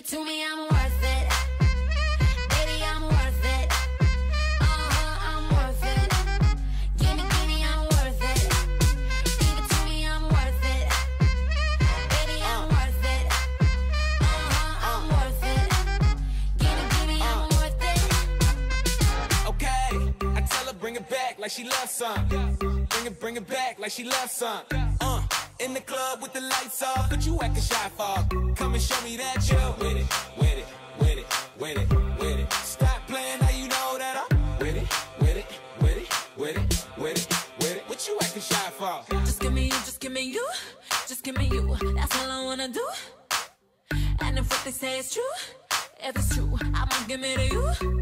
to me, I'm worth it. Baby, I'm worth it. I'm worth it. Give me, I'm worth it. Give it to me, I'm worth it. Baby, I'm worth it. I'm worth it. Give me, I'm worth it. Okay, I tell her bring it back like she loves some. Bring it back like she loves some. In the club with the lights off, but you acting shy for. Come and show me that you're with it, with it, with it, with it, with it. Stop playing, now you know that I'm with it, with it, with it, with it, with it, with it. What you acting shy for? Just give me you, just give me you, just give me you. That's all I wanna do. And if what they say is true, if it's true, I'ma give it to you.